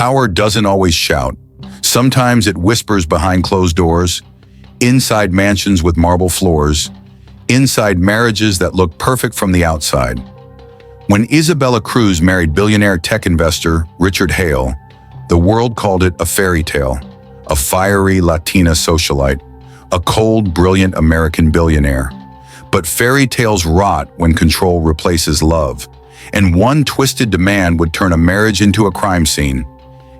Power doesn't always shout. Sometimes it whispers behind closed doors, inside mansions with marble floors, inside marriages that look perfect from the outside. When Isabella Cruz married billionaire tech investor Richard Hale, the world called it a fairy tale, a fiery Latina socialite, a cold, brilliant American billionaire. But fairy tales rot when control replaces love, and one twisted demand would turn a marriage into a crime scene,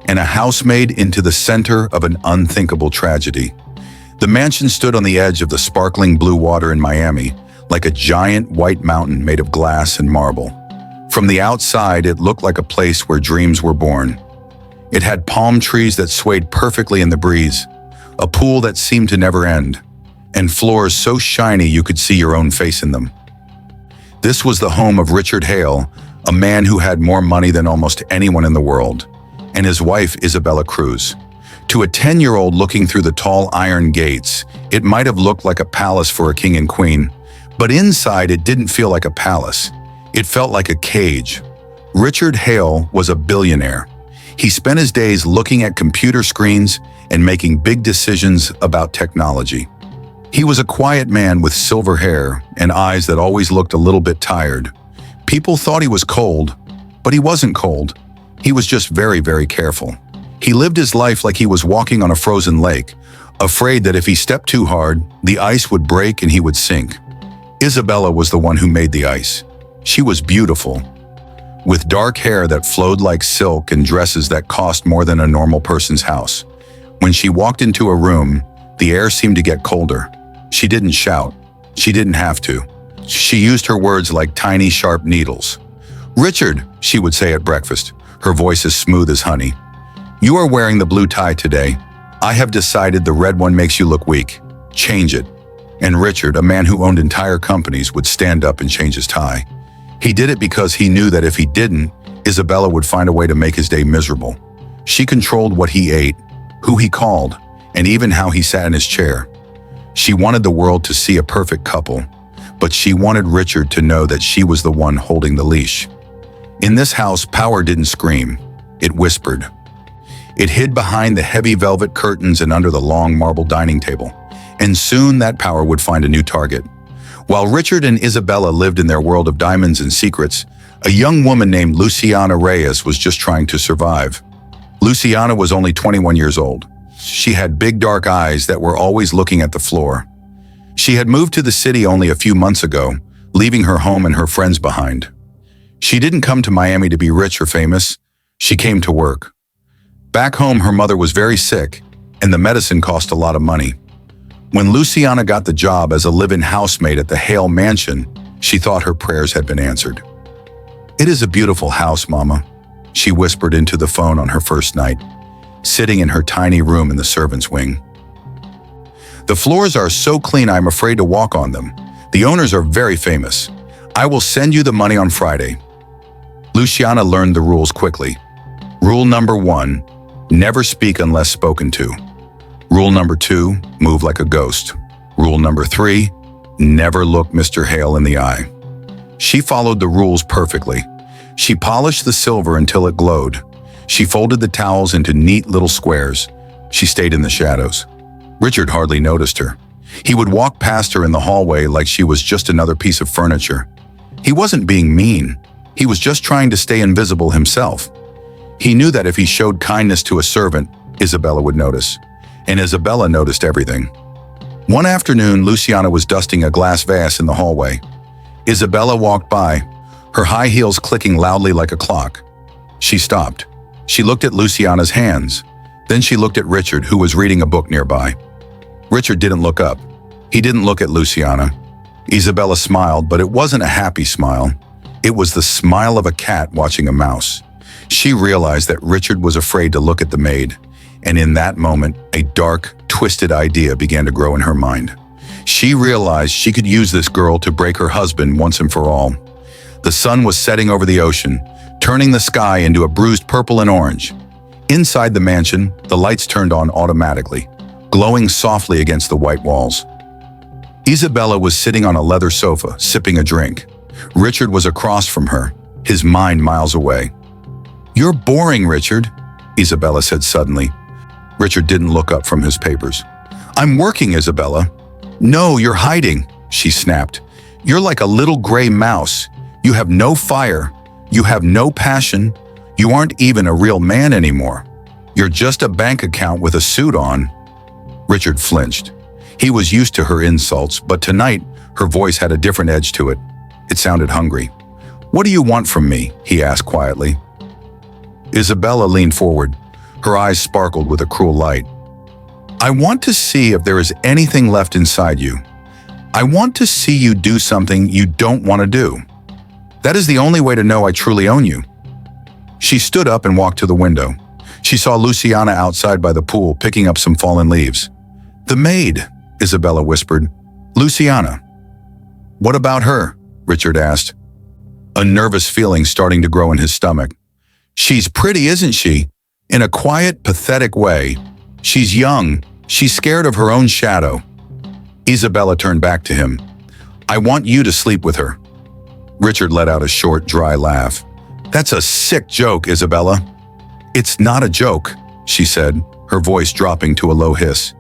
and a housemaid into the center of an unthinkable tragedy. The mansion stood on the edge of the sparkling blue water in Miami, like a giant white mountain made of glass and marble. From the outside, it looked like a place where dreams were born. It had palm trees that swayed perfectly in the breeze, a pool that seemed to never end, and floors so shiny you could see your own face in them. This was the home of Richard Hale, a man who had more money than almost anyone in the world, and his wife Isabella Cruz. To a 10-year-old looking through the tall iron gates, it might have looked like a palace for a king and queen, but inside it didn't feel like a palace. It felt like a cage. Richard Hale was a billionaire. He spent his days looking at computer screens and making big decisions about technology. He was a quiet man with silver hair and eyes that always looked a little bit tired. People thought he was cold, but he wasn't cold. He was just very, very careful. He lived his life like he was walking on a frozen lake, afraid that if he stepped too hard, the ice would break and he would sink. Isabella was the one who made the ice. She was beautiful, with dark hair that flowed like silk and dresses that cost more than a normal person's house. When she walked into a room, the air seemed to get colder. She didn't shout. She didn't have to. She used her words like tiny, sharp needles. "Richard," she would say at breakfast, her voice as smooth as honey. "You are wearing the blue tie today. I have decided the red one makes you look weak. Change it." And Richard, a man who owned entire companies, would stand up and change his tie. He did it because he knew that if he didn't, Isabella would find a way to make his day miserable. She controlled what he ate, who he called, and even how he sat in his chair. She wanted the world to see a perfect couple, but she wanted Richard to know that she was the one holding the leash. In this house, power didn't scream. It whispered. It hid behind the heavy velvet curtains and under the long marble dining table, and soon that power would find a new target. While Richard and Isabella lived in their world of diamonds and secrets, a young woman named Luciana Reyes was just trying to survive. Luciana was only 21 years old. She had big dark eyes that were always looking at the floor. She had moved to the city only a few months ago, leaving her home and her friends behind. She didn't come to Miami to be rich or famous. She came to work. Back home, her mother was very sick, and the medicine cost a lot of money. When Luciana got the job as a live-in housemaid at the Hale Mansion, she thought her prayers had been answered. "It is a beautiful house, Mama," she whispered into the phone on her first night, sitting in her tiny room in the servants' wing. "The floors are so clean I'm afraid to walk on them. The owners are very famous. I will send you the money on Friday." Luciana learned the rules quickly. Rule number 1, never speak unless spoken to. Rule number 2, move like a ghost. Rule number 3, never look Mr. Hale in the eye. She followed the rules perfectly. She polished the silver until it glowed. She folded the towels into neat little squares. She stayed in the shadows. Richard hardly noticed her. He would walk past her in the hallway like she was just another piece of furniture. He wasn't being mean. He was just trying to stay invisible himself. He knew that if he showed kindness to a servant, Isabella would notice. And Isabella noticed everything. One afternoon, Luciana was dusting a glass vase in the hallway. Isabella walked by, her high heels clicking loudly like a clock. She stopped. She looked at Luciana's hands. Then she looked at Richard, who was reading a book nearby. Richard didn't look up. He didn't look at Luciana. Isabella smiled, but it wasn't a happy smile. It was the smile of a cat watching a mouse. She realized that Richard was afraid to look at the maid, and in that moment, a dark, twisted idea began to grow in her mind. She realized she could use this girl to break her husband once and for all. The sun was setting over the ocean, turning the sky into a bruised purple and orange. Inside the mansion, the lights turned on automatically, glowing softly against the white walls. Isabella was sitting on a leather sofa, sipping a drink. Richard was across from her, his mind miles away. "You're boring, Richard." Isabella said suddenly. Richard didn't look up from his papers. I'm working, Isabella. No, you're hiding, she snapped. You're like a little gray mouse. You have no fire. You have no passion. You aren't even a real man anymore. You're just a bank account with a suit on. Richard flinched. He was used to her insults, but tonight her voice had a different edge to it. It sounded hungry. What do you want from me? He asked quietly. Isabella leaned forward. Her eyes sparkled with a cruel light. I want to see if there is anything left inside you. I want to see you do something you don't want to do. That is the only way to know I truly own you. She stood up and walked to the window. She saw Luciana outside by the pool picking up some fallen leaves. The maid, Isabella whispered. Luciana. What about her? Richard asked, a nervous feeling starting to grow in his stomach. She's pretty, isn't she? In a quiet, pathetic way. She's young. She's scared of her own shadow. Isabella turned back to him. I want you to sleep with her. Richard let out a short, dry laugh. That's a sick joke, Isabella. It's not a joke, she said, her voice dropping to a low hiss.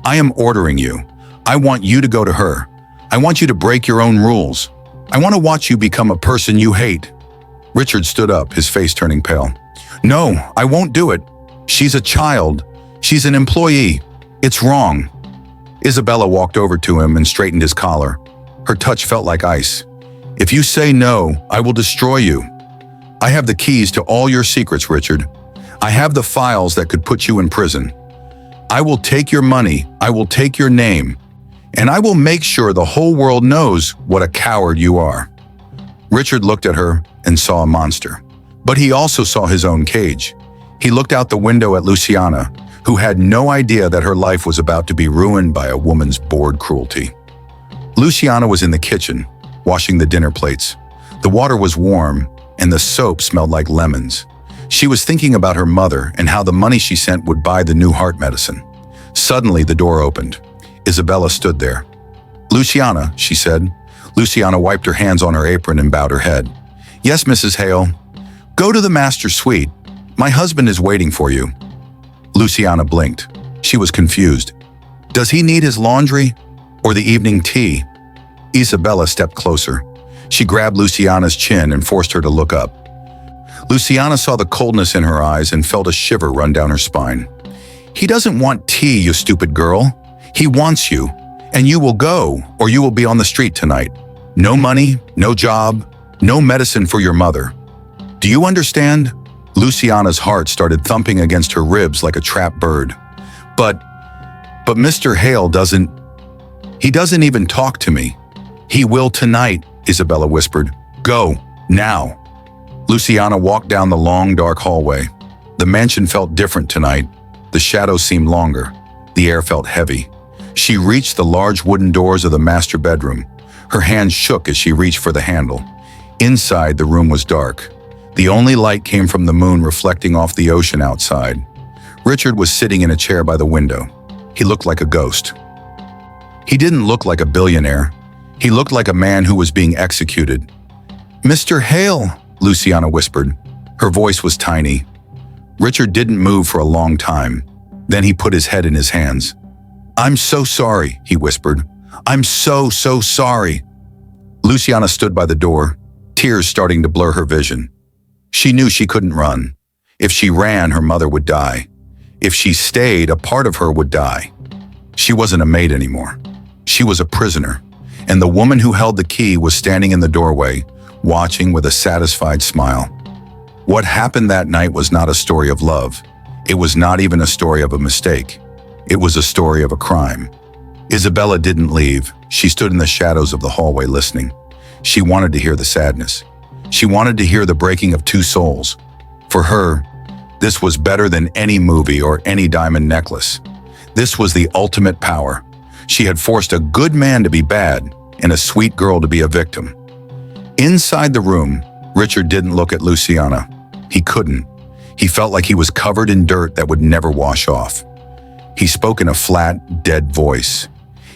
I am ordering you. I want you to go to her. I want you to break your own rules. I want to watch you become a person you hate. Richard stood up, his face turning pale. No, I won't do it. She's a child. She's an employee. It's wrong. Isabella walked over to him and straightened his collar. Her touch felt like ice. If you say no, I will destroy you. I have the keys to all your secrets, Richard. I have the files that could put you in prison. I will take your money, I will take your name, and I will make sure the whole world knows what a coward you are. Richard looked at her and saw a monster, but he also saw his own cage. He looked out the window at Luciana, who had no idea that her life was about to be ruined by a woman's bored cruelty. Luciana was in the kitchen, washing the dinner plates. The water was warm, and the soap smelled like lemons. She was thinking about her mother and how the money she sent would buy the new heart medicine. Suddenly, the door opened. Isabella stood there. Luciana, she said. Luciana wiped her hands on her apron and bowed her head. Yes, Mrs. Hale. Go to the master suite. My husband is waiting for you. Luciana blinked. She was confused. Does he need his laundry or the evening tea? Isabella stepped closer. She grabbed Luciana's chin and forced her to look up. Luciana saw the coldness in her eyes and felt a shiver run down her spine. He doesn't want tea, you stupid girl. He wants you, and you will go, or you will be on the street tonight. No money, no job, no medicine for your mother. Do you understand? Luciana's heart started thumping against her ribs like a trapped bird. But Mr. Hale doesn't even talk to me. He will tonight, Isabella whispered. Go, now. Luciana walked down the long, dark hallway. The mansion felt different tonight. The shadows seemed longer. The air felt heavy. She reached the large wooden doors of the master bedroom. Her hands shook as she reached for the handle. Inside, the room was dark. The only light came from the moon reflecting off the ocean outside. Richard was sitting in a chair by the window. He looked like a ghost. He didn't look like a billionaire. He looked like a man who was being executed. Mr. Hale, Luciana whispered. Her voice was tiny. Richard didn't move for a long time. Then he put his head in his hands. I'm so sorry, he whispered. I'm so sorry. Luciana stood by the door, tears starting to blur her vision. She knew she couldn't run. If she ran, her mother would die. If she stayed, a part of her would die. She wasn't a maid anymore. She was a prisoner, and the woman who held the key was standing in the doorway, watching with a satisfied smile. What happened that night was not a story of love. It was not even a story of a mistake. It was a story of a crime. Isabella didn't leave. She stood in the shadows of the hallway listening. She wanted to hear the sadness. She wanted to hear the breaking of two souls. For her, this was better than any movie or any diamond necklace. This was the ultimate power. She had forced a good man to be bad and a sweet girl to be a victim. Inside the room, Richard didn't look at Luciana. He couldn't. He felt like he was covered in dirt that would never wash off. He spoke in a flat, dead voice.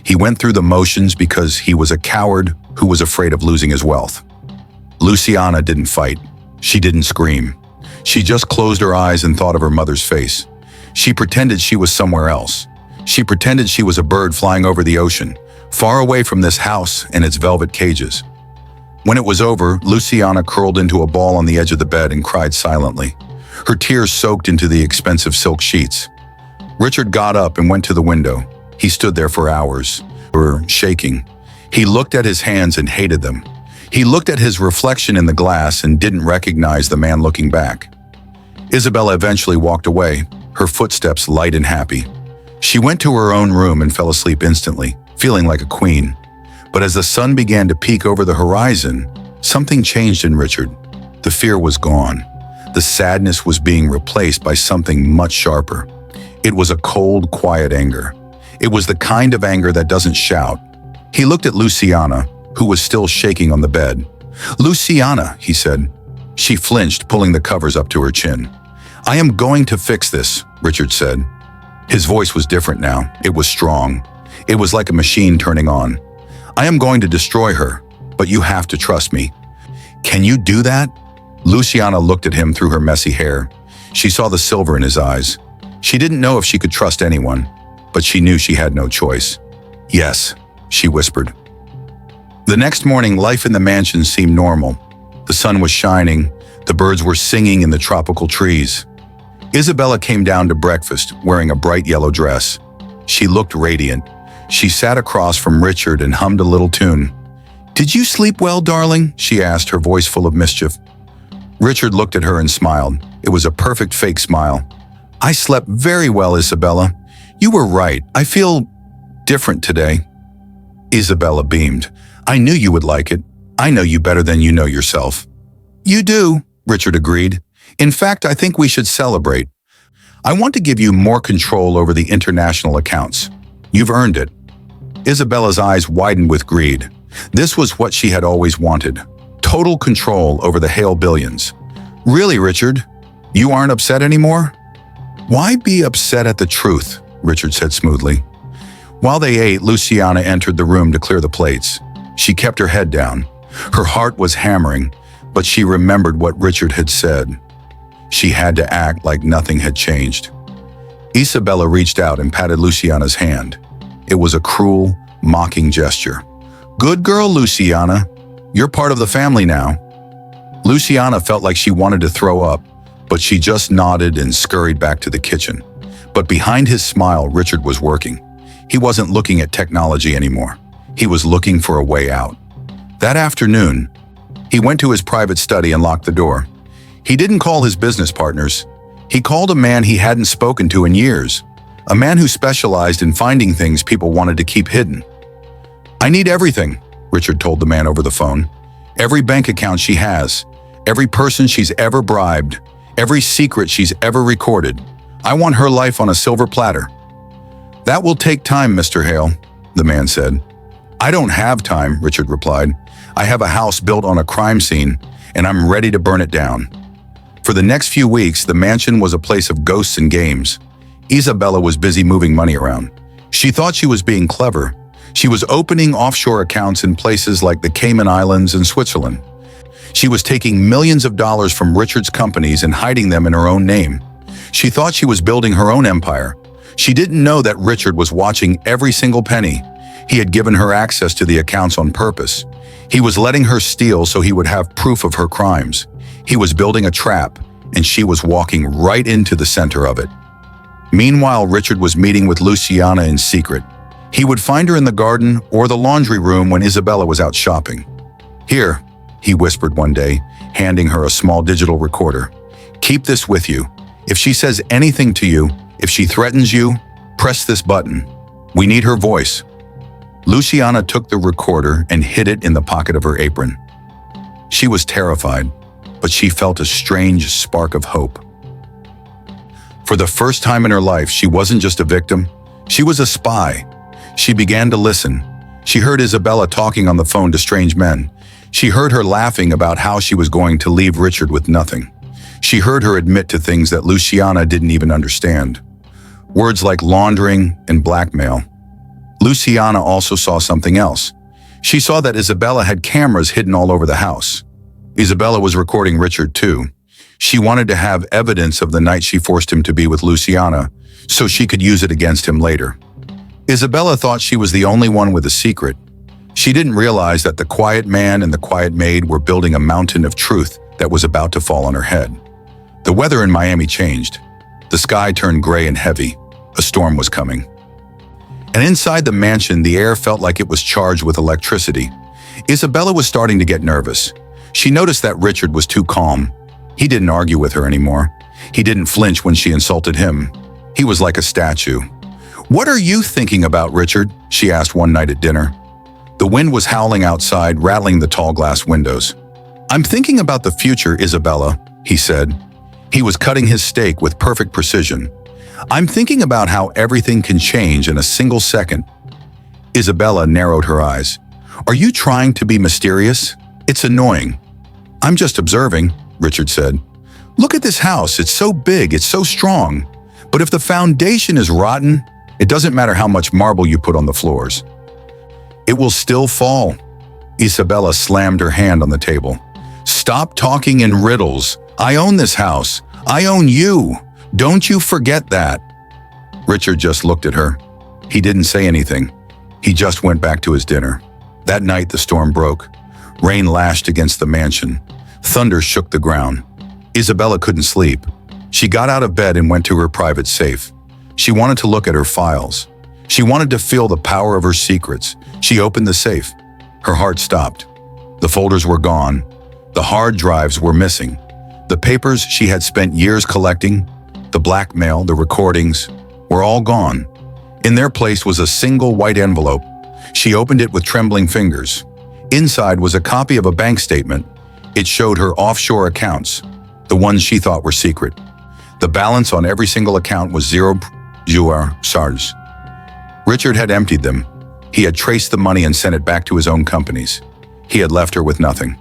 He went through the motions because he was a coward who was afraid of losing his wealth. Luciana didn't fight. She didn't scream. She just closed her eyes and thought of her mother's face. She pretended she was somewhere else. She pretended she was a bird flying over the ocean, far away from this house and its velvet cages. When it was over, Luciana curled into a ball on the edge of the bed and cried silently. Her tears soaked into the expensive silk sheets. Richard got up and went to the window. He stood there for hours, shaking. He looked at his hands and hated them. He looked at his reflection in the glass and didn't recognize the man looking back. Isabella eventually walked away, her footsteps light and happy. She went to her own room and fell asleep instantly, feeling like a queen. But as the sun began to peek over the horizon, something changed in Richard. The fear was gone. The sadness was being replaced by something much sharper. It was a cold, quiet anger. It was the kind of anger that doesn't shout. He looked at Luciana, who was still shaking on the bed. "Luciana," he said. She flinched, pulling the covers up to her chin. "I am going to fix this," Richard said. His voice was different now. It was strong. It was like a machine turning on. "I am going to destroy her, but you have to trust me." "Can you do that?" Luciana looked at him through her messy hair. She saw the silver in his eyes. She didn't know if she could trust anyone, but she knew she had no choice. "Yes," she whispered. The next morning, life in the mansion seemed normal. The sun was shining, the birds were singing in the tropical trees. Isabella came down to breakfast, wearing a bright yellow dress. She looked radiant. She sat across from Richard and hummed a little tune. "Did you sleep well, darling?" she asked, her voice full of mischief. Richard looked at her and smiled. It was a perfect fake smile. "I slept very well, Isabella. You were right. I feel different today." Isabella beamed. "I knew you would like it. I know you better than you know yourself." "You do," Richard agreed. "In fact, I think we should celebrate. I want to give you more control over the international accounts. You've earned it." Isabella's eyes widened with greed. This was what she had always wanted. Total control over the Hale billions. "Really, Richard? You aren't upset anymore?" "Why be upset at the truth?" Richard said smoothly. While they ate, Luciana entered the room to clear the plates. She kept her head down. Her heart was hammering, but she remembered what Richard had said. She had to act like nothing had changed. Isabella reached out and patted Luciana's hand. It was a cruel, mocking gesture. "Good girl, Luciana. You're part of the family now." Luciana felt like she wanted to throw up, but she just nodded and scurried back to the kitchen. But behind his smile, Richard was working. He wasn't looking at technology anymore. He was looking for a way out. That afternoon, he went to his private study and locked the door. He didn't call his business partners. He called a man he hadn't spoken to in years, a man who specialized in finding things people wanted to keep hidden. "I need everything," Richard told the man over the phone. "Every bank account she has, every person she's ever bribed, every secret she's ever recorded. I want her life on a silver platter." "That will take time, Mr. Hale," the man said. "I don't have time," Richard replied. "I have a house built on a crime scene, and I'm ready to burn it down." For the next few weeks, the mansion was a place of ghosts and games. Isabella was busy moving money around. She thought she was being clever. She was opening offshore accounts in places like the Cayman Islands and Switzerland. She was taking millions of dollars from Richard's companies and hiding them in her own name. She thought she was building her own empire. She didn't know that Richard was watching every single penny. He had given her access to the accounts on purpose. He was letting her steal so he would have proof of her crimes. He was building a trap, and she was walking right into the center of it. Meanwhile, Richard was meeting with Luciana in secret. He would find her in the garden or the laundry room when Isabella was out shopping. "Here," he whispered one day, handing her a small digital recorder. "Keep this with you. If she says anything to you, if she threatens you, press this button. We need her voice." Luciana took the recorder and hid it in the pocket of her apron. She was terrified, but she felt a strange spark of hope. For the first time in her life, she wasn't just a victim, she was a spy. She began to listen. She heard Isabella talking on the phone to strange men. She heard her laughing about how she was going to leave Richard with nothing. She heard her admit to things that Luciana didn't even understand. Words like laundering and blackmail. Luciana also saw something else. She saw that Isabella had cameras hidden all over the house. Isabella was recording Richard too. She wanted to have evidence of the night she forced him to be with Luciana, so she could use it against him later. Isabella thought she was the only one with a secret. She didn't realize that the quiet man and the quiet maid were building a mountain of truth that was about to fall on her head. The weather in Miami changed. The sky turned gray and heavy. A storm was coming. And inside the mansion, the air felt like it was charged with electricity. Isabella was starting to get nervous. She noticed that Richard was too calm. He didn't argue with her anymore. He didn't flinch when she insulted him. He was like a statue. "What are you thinking about, Richard?" she asked one night at dinner. The wind was howling outside, rattling the tall glass windows. "I'm thinking about the future, Isabella," he said. He was cutting his steak with perfect precision. "I'm thinking about how everything can change in a single second." Isabella narrowed her eyes. "Are you trying to be mysterious? It's annoying." "I'm just observing," Richard said. "Look at this house. It's so big, it's so strong. But if the foundation is rotten, it doesn't matter how much marble you put on the floors. It will still fall." Isabella slammed her hand on the table. "Stop talking in riddles. I own this house. I own you. Don't you forget that." Richard just looked at her. He didn't say anything. He just went back to his dinner. That night, the storm broke. Rain lashed against the mansion. Thunder shook the ground. Isabella couldn't sleep. She got out of bed and went to her private safe. She wanted to look at her files. She wanted to feel the power of her secrets. She opened the safe. Her heart stopped. The folders were gone. The hard drives were missing. The papers she had spent years collecting, the blackmail, the recordings, were all gone. In their place was a single white envelope. She opened it with trembling fingers. Inside was a copy of a bank statement. It showed her offshore accounts, the ones she thought were secret. The balance on every single account was $0. Richard had emptied them. He had traced the money and sent it back to his own companies. He had left her with nothing.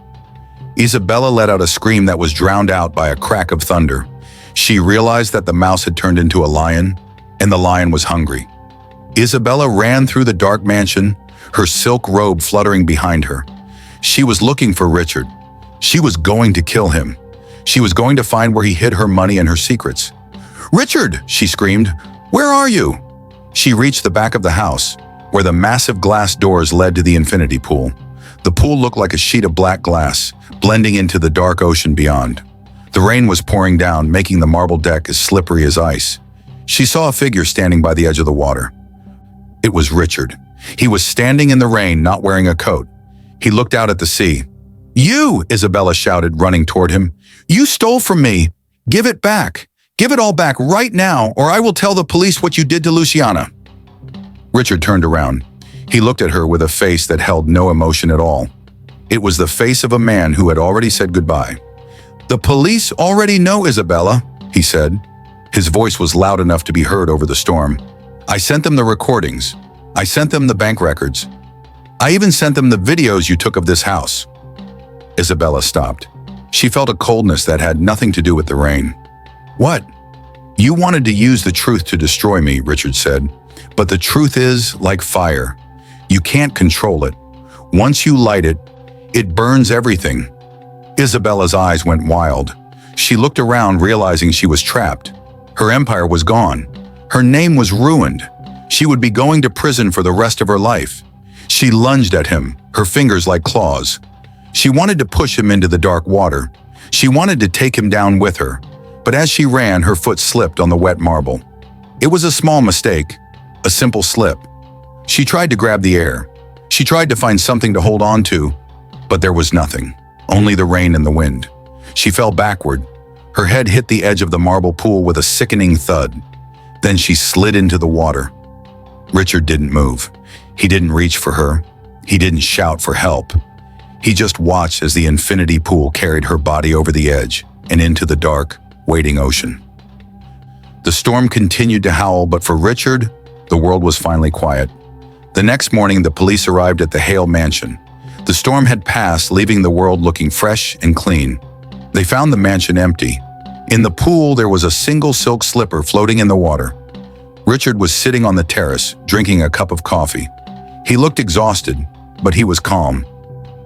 Isabella let out a scream that was drowned out by a crack of thunder. She realized that the mouse had turned into a lion, and the lion was hungry. Isabella ran through the dark mansion, her silk robe fluttering behind her. She was looking for Richard. She was going to kill him. She was going to find where he hid her money and her secrets. "Richard!" she screamed. "Where are you?" She reached the back of the house, where the massive glass doors led to the infinity pool. The pool looked like a sheet of black glass, blending into the dark ocean beyond. The rain was pouring down, making the marble deck as slippery as ice. She saw a figure standing by the edge of the water. It was Richard. He was standing in the rain, not wearing a coat. He looked out at the sea. "You!" Isabella shouted, running toward him. "You stole from me. Give it back. Give it all back right now, or I will tell the police what you did to Luciana." Richard turned around. He looked at her with a face that held no emotion at all. It was the face of a man who had already said goodbye. "The police already know, Isabella," he said. His voice was loud enough to be heard over the storm. "I sent them the recordings. I sent them the bank records. I even sent them the videos you took of this house." Isabella stopped. She felt a coldness that had nothing to do with the rain. "What?" "You wanted to use the truth to destroy me," Richard said. "But the truth is like fire. You can't control it. Once you light it, it burns everything." Isabella's eyes went wild. She looked around, realizing she was trapped. Her empire was gone. Her name was ruined. She would be going to prison for the rest of her life. She lunged at him, her fingers like claws. She wanted to push him into the dark water. She wanted to take him down with her. But as she ran, her foot slipped on the wet marble. It was a small mistake, a simple slip. She tried to grab the air. She tried to find something to hold on to, but there was nothing, only the rain and the wind. She fell backward. Her head hit the edge of the marble pool with a sickening thud. Then she slid into the water. Richard didn't move. He didn't reach for her. He didn't shout for help. He just watched as the infinity pool carried her body over the edge and into the dark, waiting ocean. The storm continued to howl, but for Richard, the world was finally quiet. The next morning, the police arrived at the Hale mansion. The storm had passed, leaving the world looking fresh and clean. They found the mansion empty. In the pool, there was a single silk slipper floating in the water. Richard was sitting on the terrace, drinking a cup of coffee. He looked exhausted, but he was calm.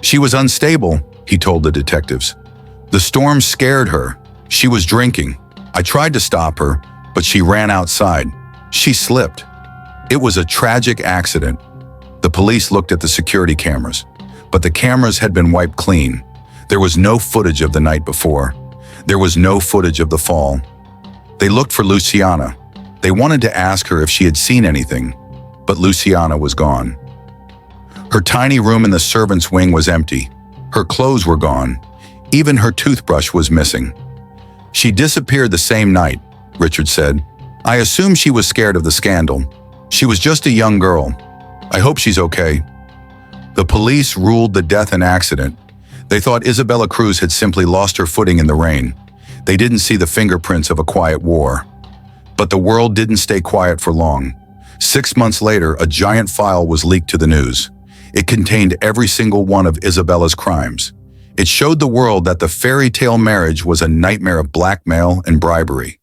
She was unstable, he told the detectives. The storm scared her. She was drinking. I tried to stop her, but she ran outside. She slipped. It was a tragic accident. The police looked at the security cameras, but the cameras had been wiped clean. There was no footage of the night before. There was no footage of the fall. They looked for Luciana. They wanted to ask her if she had seen anything, but Luciana was gone. Her tiny room in the servants' wing was empty. Her clothes were gone. Even her toothbrush was missing. She disappeared the same night, Richard said. I assume she was scared of the scandal. She was just a young girl. I hope she's okay. The police ruled the death an accident. They thought Isabella Cruz had simply lost her footing in the rain. They didn't see the fingerprints of a quiet war. But the world didn't stay quiet for long. 6 months later, a giant file was leaked to the news. It contained every single one of Isabella's crimes. It showed the world that the fairy tale marriage was a nightmare of blackmail and bribery.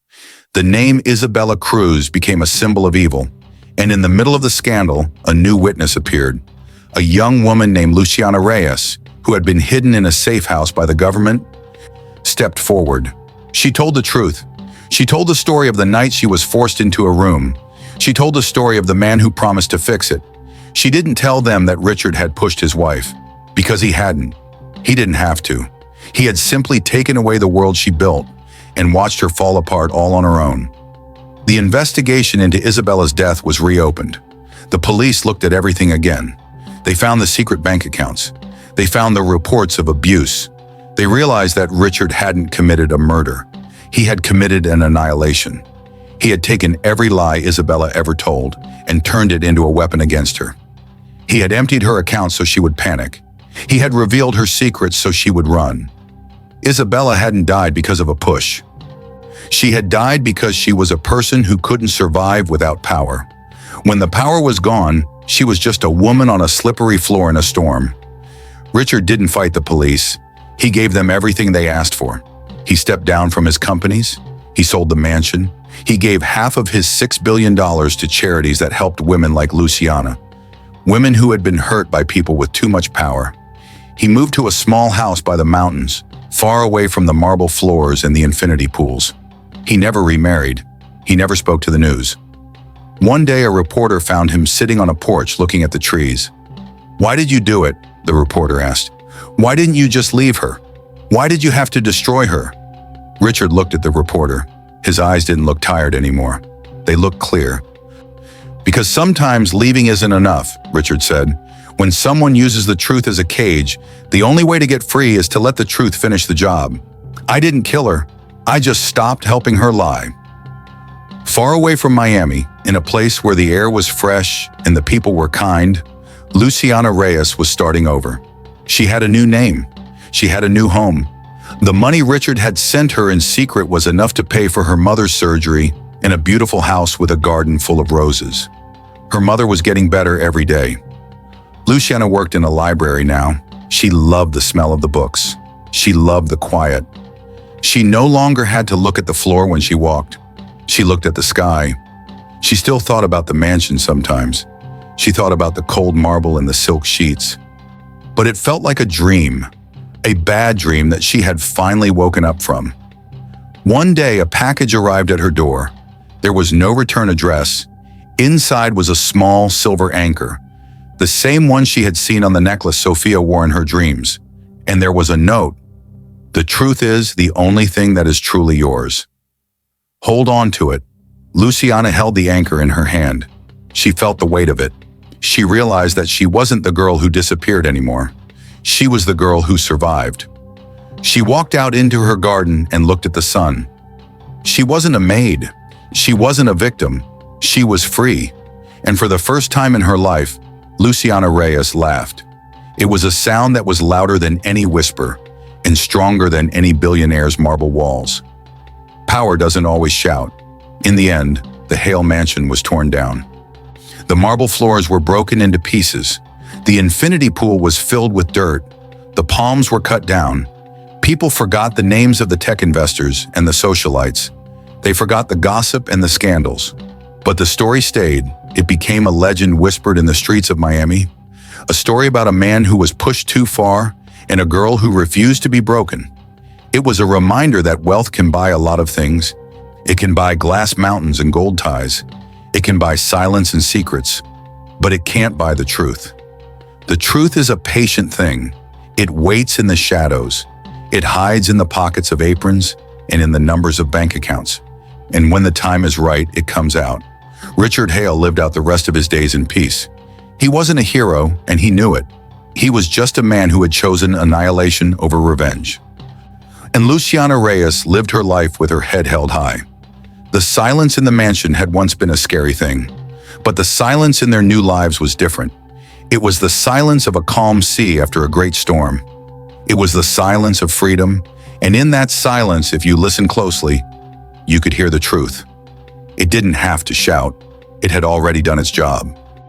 The name Isabella Cruz became a symbol of evil, and in the middle of the scandal, a new witness appeared. A young woman named Luciana Reyes, who had been hidden in a safe house by the government, stepped forward. She told the truth. She told the story of the night she was forced into a room. She told the story of the man who promised to fix it. She didn't tell them that Richard had pushed his wife, because he hadn't. He didn't have to. He had simply taken away the world she built and watched her fall apart all on her own. The investigation into Isabella's death was reopened. The police looked at everything again. They found the secret bank accounts. They found the reports of abuse. They realized that Richard hadn't committed a murder. He had committed an annihilation. He had taken every lie Isabella ever told and turned it into a weapon against her. He had emptied her accounts so she would panic. He had revealed her secrets so she would run. Isabella hadn't died because of a push. She had died because she was a person who couldn't survive without power. When the power was gone, she was just a woman on a slippery floor in a storm. Richard didn't fight the police. He gave them everything they asked for. He stepped down from his companies. He sold the mansion. He gave half of his $6 billion to charities that helped women like Luciana, women who had been hurt by people with too much power. He moved to a small house by the mountains, far away from the marble floors and the infinity pools. He never remarried. He never spoke to the news. One day, a reporter found him sitting on a porch looking at the trees. "Why did you do it?" the reporter asked. "Why didn't you just leave her? Why did you have to destroy her?" Richard looked at the reporter. His eyes didn't look tired anymore. They looked clear. "Because sometimes leaving isn't enough," Richard said. "When someone uses the truth as a cage, the only way to get free is to let the truth finish the job. I didn't kill her. I just stopped helping her lie." Far away from Miami, in a place where the air was fresh and the people were kind, Luciana Reyes was starting over. She had a new name. She had a new home. The money Richard had sent her in secret was enough to pay for her mother's surgery and a beautiful house with a garden full of roses. Her mother was getting better every day. Luciana worked in a library now. She loved the smell of the books. She loved the quiet. She no longer had to look at the floor when she walked. She looked at the sky. She still thought about the mansion sometimes. She thought about the cold marble and the silk sheets. But it felt like a dream, a bad dream that she had finally woken up from. One day, a package arrived at her door. There was no return address. Inside was a small silver anchor, the same one she had seen on the necklace Sophia wore in her dreams. And there was a note. "The truth is the only thing that is truly yours. Hold on to it." Luciana held the anchor in her hand. She felt the weight of it. She realized that she wasn't the girl who disappeared anymore. She was the girl who survived. She walked out into her garden and looked at the sun. She wasn't a maid. She wasn't a victim. She was free. And for the first time in her life, Luciana Reyes laughed. It was a sound that was louder than any whisper and stronger than any billionaire's marble walls. Power doesn't always shout. In the end, the Hale mansion was torn down. The marble floors were broken into pieces. The infinity pool was filled with dirt. The palms were cut down. People forgot the names of the tech investors and the socialites. They forgot the gossip and the scandals. But the story stayed. It became a legend whispered in the streets of Miami. A story about a man who was pushed too far and a girl who refused to be broken. It was a reminder that wealth can buy a lot of things. It can buy glass mountains and gold ties. It can buy silence and secrets. But it can't buy the truth. The truth is a patient thing. It waits in the shadows. It hides in the pockets of aprons and in the numbers of bank accounts. And when the time is right, it comes out. Richard Hale lived out the rest of his days in peace. He wasn't a hero, and he knew it. He was just a man who had chosen annihilation over revenge. And Luciana Reyes lived her life with her head held high. The silence in the mansion had once been a scary thing, but the silence in their new lives was different. It was the silence of a calm sea after a great storm. It was the silence of freedom, and in that silence, if you listen closely, you could hear the truth. It didn't have to shout. It had already done its job.